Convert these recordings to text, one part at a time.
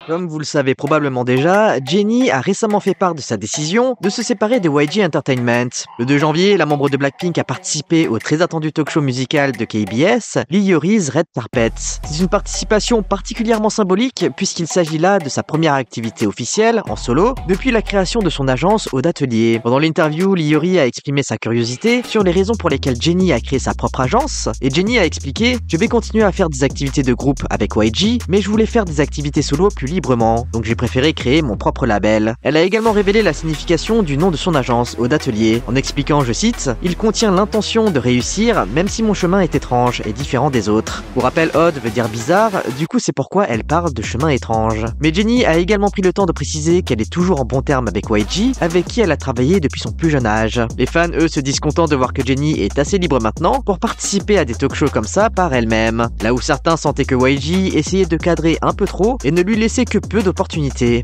Comme vous le savez probablement déjà, Jennie a récemment fait part de sa décision de se séparer de YG Entertainment. Le 2 janvier, la membre de Blackpink a participé au très attendu talk-show musical de KBS, Lee Hyori's Red Carpet. C'est une participation particulièrement symbolique puisqu'il s'agit là de sa première activité officielle, en solo, depuis la création de son agence Oda Atelier. Pendant l'interview, Lee Hyori a exprimé sa curiosité sur les raisons pour lesquelles Jennie a créé sa propre agence, et Jennie a expliqué « Je vais continuer à faire des activités de groupe avec YG, mais je voulais faire des activités solo plus librement, donc j'ai préféré créer mon propre label. » Elle a également révélé la signification du nom de son agence, Oda Atelier, en expliquant, je cite, « Il contient l'intention de réussir, même si mon chemin est étrange et différent des autres. » Pour rappel, odd veut dire bizarre, du coup c'est pourquoi elle parle de chemin étrange. Mais Jennie a également pris le temps de préciser qu'elle est toujours en bon terme avec YG, avec qui elle a travaillé depuis son plus jeune âge. Les fans, eux, se disent contents de voir que Jennie est assez libre maintenant pour participer à des talk-shows comme ça par elle-même, là où certains sentaient que YG essayait de cadrer un peu trop et ne lui laissait que peu d'opportunités.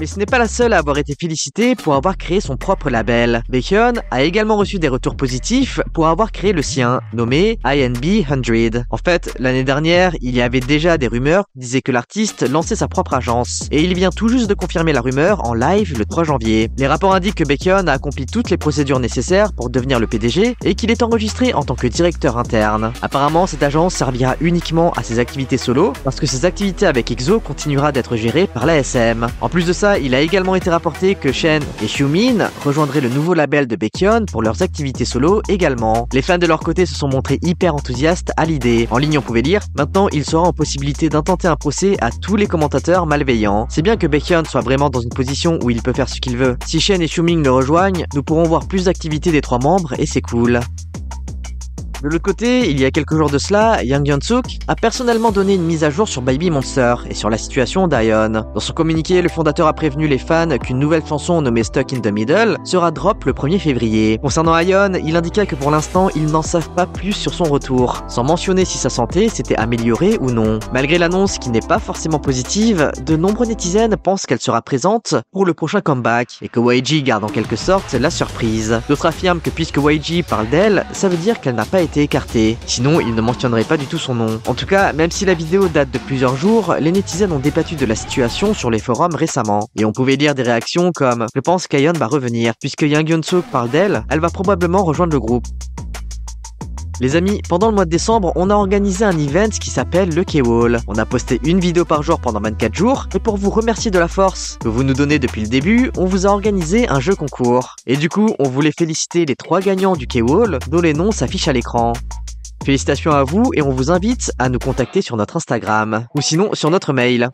Mais ce n'est pas la seule à avoir été félicitée pour avoir créé son propre label. Baekhyun a également reçu des retours positifs pour avoir créé le sien, nommé INB 100. En fait, l'année dernière, il y avait déjà des rumeurs qui disaient que l'artiste lançait sa propre agence, et il vient tout juste de confirmer la rumeur en live le 3 janvier. Les rapports indiquent que Baekhyun a accompli toutes les procédures nécessaires pour devenir le PDG et qu'il est enregistré en tant que directeur interne. Apparemment, cette agence servira uniquement à ses activités solo, parce que ses activités avec EXO continuera d'être gérées par l'ASM. En plus de ça, il a également été rapporté que Shen et Xiumin rejoindraient le nouveau label de Baekhyun pour leurs activités solo également. Les fans de leur côté se sont montrés hyper enthousiastes à l'idée. En ligne on pouvait lire « Maintenant il sera en possibilité d'intenter un procès à tous les commentateurs malveillants. C'est bien que Baekhyun soit vraiment dans une position où il peut faire ce qu'il veut. Si Shen et Xiumin le rejoignent, nous pourrons voir plus d'activités des trois membres et c'est cool. » De l'autre côté, il y a quelques jours de cela, Yang Hyun-suk a personnellement donné une mise à jour sur Baby Monster et sur la situation d'Ion. Dans son communiqué, le fondateur a prévenu les fans qu'une nouvelle chanson nommée Stuck in the Middle sera drop le 1er février. Concernant Ion, il indiqua que pour l'instant, ils n'en savent pas plus sur son retour, sans mentionner si sa santé s'était améliorée ou non. Malgré l'annonce qui n'est pas forcément positive, de nombreux netizens pensent qu'elle sera présente pour le prochain comeback et que YG garde en quelque sorte la surprise. D'autres affirment que puisque YG parle d'elle, ça veut dire qu'elle n'a pas été écarté, sinon il ne mentionnerait pas du tout son nom. En tout cas, même si la vidéo date de plusieurs jours, les netizens ont débattu de la situation sur les forums récemment, et on pouvait lire des réactions comme « Je pense qu'Ion va revenir, puisque Yang Hyun-suk parle d'elle, elle va probablement rejoindre le groupe ». Les amis, pendant le mois de décembre, on a organisé un event qui s'appelle le K-Wall. On a posté une vidéo par jour pendant 24 jours, et pour vous remercier de la force que vous nous donnez depuis le début, on vous a organisé un jeu concours. Et du coup, on voulait féliciter les 3 gagnants du K-Wall, dont les noms s'affichent à l'écran. Félicitations à vous, et on vous invite à nous contacter sur notre Instagram, ou sinon sur notre mail.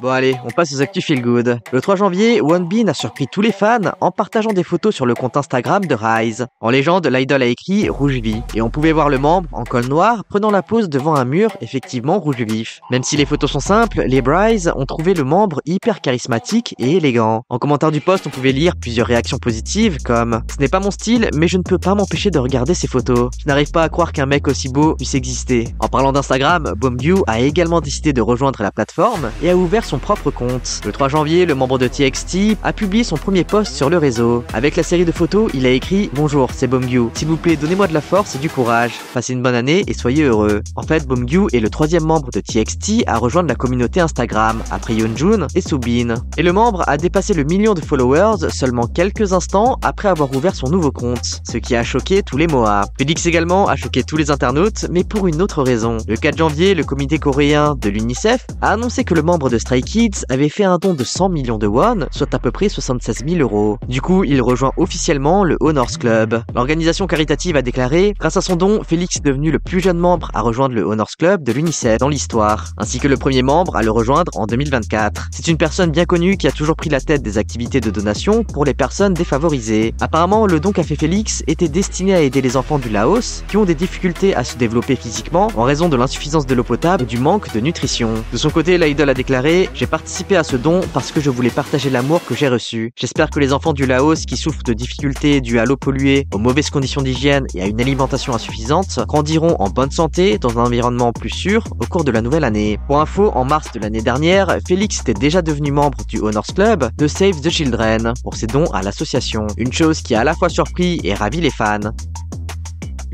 Bon allez, on passe aux actus feel good. Le 3 janvier, Wonbin a surpris tous les fans en partageant des photos sur le compte Instagram de Rise. En légende, l'idol a écrit Rouge Vie, et on pouvait voir le membre en col noir prenant la pose devant un mur effectivement rouge vif. Même si les photos sont simples, les Bryce ont trouvé le membre hyper charismatique et élégant. En commentaire du post, on pouvait lire plusieurs réactions positives comme « Ce n'est pas mon style, mais je ne peux pas m'empêcher de regarder ces photos. Je n'arrive pas à croire qu'un mec aussi beau puisse exister. » En parlant d'Instagram, Beomgyu a également décidé de rejoindre la plateforme et a ouvert son propre compte. Le 3 janvier, le membre de TXT a publié son premier post sur le réseau. Avec la série de photos, il a écrit « Bonjour, c'est Beomgyu. S'il vous plaît, donnez-moi de la force et du courage. Passez une bonne année et soyez heureux. » En fait, Beomgyu est le 3e membre de TXT à rejoindre la communauté Instagram, après Yeonjun et Soobin. Et le membre a dépassé le 1 million de followers seulement quelques instants après avoir ouvert son nouveau compte, ce qui a choqué tous les Moa. Félix également a choqué tous les internautes, mais pour une autre raison. Le 4 janvier, le comité coréen de l'UNICEF a annoncé que le membre de Stray Kids avait fait un don de 100 millions de won, soit à peu près 76 000 €. Du coup, il rejoint officiellement le Honors Club. L'organisation caritative a déclaré « Grâce à son don, Félix est devenu le plus jeune membre à rejoindre le Honors Club de l'UNICEF dans l'histoire, ainsi que le premier membre à le rejoindre en 2024. C'est une personne bien connue qui a toujours pris la tête des activités de donation pour les personnes défavorisées. Apparemment, le don qu'a fait Félix était destiné à aider les enfants du Laos qui ont des difficultés à se développer physiquement en raison de l'insuffisance de l'eau potable et du manque de nutrition. De son côté, l'idol a déclaré « J'ai participé à ce don parce que je voulais partager l'amour que j'ai reçu. J'espère que les enfants du Laos qui souffrent de difficultés dues à l'eau polluée, aux mauvaises conditions d'hygiène et à une alimentation insuffisante grandiront en bonne santé dans un environnement plus sûr au cours de la nouvelle année. » Pour info, en mars de l'année dernière, Félix était déjà devenu membre du Honors Club de Save the Children pour ses dons à l'association. Une chose qui a à la fois surpris et ravi les fans.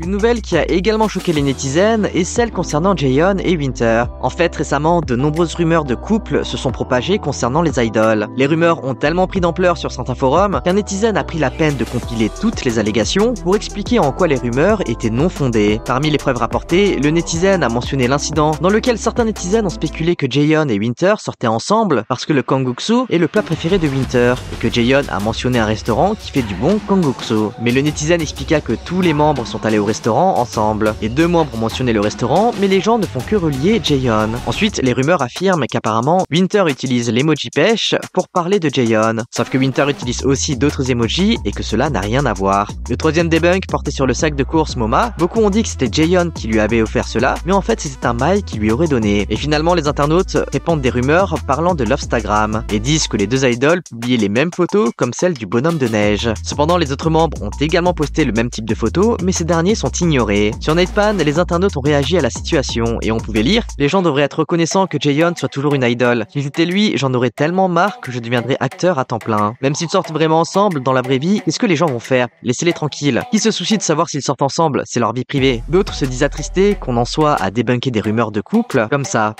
Une nouvelle qui a également choqué les netizens est celle concernant Jaehyun et Winter. En fait, récemment, de nombreuses rumeurs de couple se sont propagées concernant les idoles. Les rumeurs ont tellement pris d'ampleur sur certains forums qu'un netizen a pris la peine de compiler toutes les allégations pour expliquer en quoi les rumeurs étaient non fondées. Parmi les preuves rapportées, le netizen a mentionné l'incident dans lequel certains netizens ont spéculé que Jaehyun et Winter sortaient ensemble parce que le Kongguksu est le plat préféré de Winter et que Jaehyun a mentionné un restaurant qui fait du bon Kongguksu. Mais le netizen expliqua que tous les membres sont allés au restaurant ensemble. Les deux membres ont mentionné le restaurant, mais les gens ne font que relier Jaehyun. Ensuite, les rumeurs affirment qu'apparemment, Winter utilise l'emoji pêche pour parler de Jaehyun. Sauf que Winter utilise aussi d'autres emojis et que cela n'a rien à voir. Le troisième debunk portait sur le sac de course MoMA. Beaucoup ont dit que c'était Jaehyun qui lui avait offert cela, mais en fait c'était un mail qui lui aurait donné. Et finalement, les internautes répandent des rumeurs parlant de Lovestagram et disent que les deux idoles publiaient les mêmes photos comme celle du bonhomme de neige. Cependant, les autres membres ont également posté le même type de photos, mais ces derniers sont ignorés. Sur Natepan, les internautes ont réagi à la situation et on pouvait lire « Les gens devraient être reconnaissants que Jaehyun soit toujours une idole. Si c'était lui, j'en aurais tellement marre que je deviendrais acteur à temps plein. Même s'ils sortent vraiment ensemble dans la vraie vie, qu'est-ce que les gens vont faire? Laissez-les tranquilles. Qui se soucie de savoir s'ils sortent ensemble? C'est leur vie privée. » D'autres se disent attristés qu'on en soit à débunker des rumeurs de couple comme ça.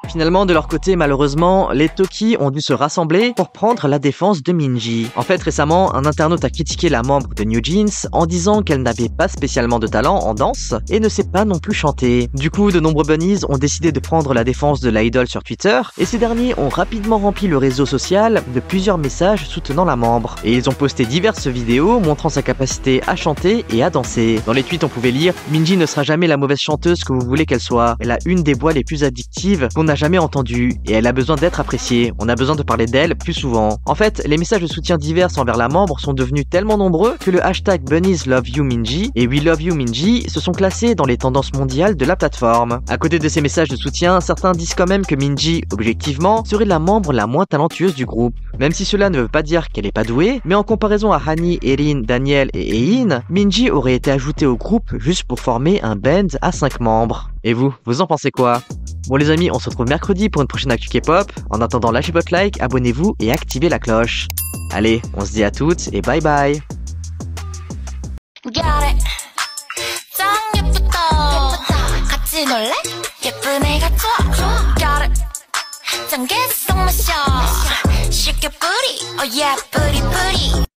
Finalement, de leur côté, malheureusement, les Toki ont dû se rassembler pour prendre la défense de Minji. En fait, récemment, un internaute a critiqué la membre de New Jeans en disant qu'elle n'avait pas spécialement de talent en danse et ne sait pas non plus chanter. Du coup, de nombreux bunnies ont décidé de prendre la défense de l'idol sur Twitter et ces derniers ont rapidement rempli le réseau social de plusieurs messages soutenant la membre. Et ils ont posté diverses vidéos montrant sa capacité à chanter et à danser. Dans les tweets, on pouvait lire « Minji ne sera jamais la mauvaise chanteuse que vous voulez qu'elle soit. Elle a une des voix les plus addictives qu'on a jamais entendue et elle a besoin d'être appréciée. On a besoin de parler d'elle plus souvent. » En fait, les messages de soutien divers envers la membre sont devenus tellement nombreux que le hashtag Bunnies Love You Minji et We Love You Minji se sont classés dans les tendances mondiales de la plateforme. À côté de ces messages de soutien, certains disent quand même que Minji, objectivement, serait la membre la moins talentueuse du groupe. Même si cela ne veut pas dire qu'elle est pas douée, mais en comparaison à Hani, Erin, Daniel et Ein, Minji aurait été ajouté au groupe juste pour former un band à 5 membres. Et vous en pensez quoi? Bon les amis, on se retrouve mercredi pour une prochaine actu K-pop. En attendant, lâchez votre like, abonnez-vous et activez la cloche. Allez, on se dit à toutes et bye bye.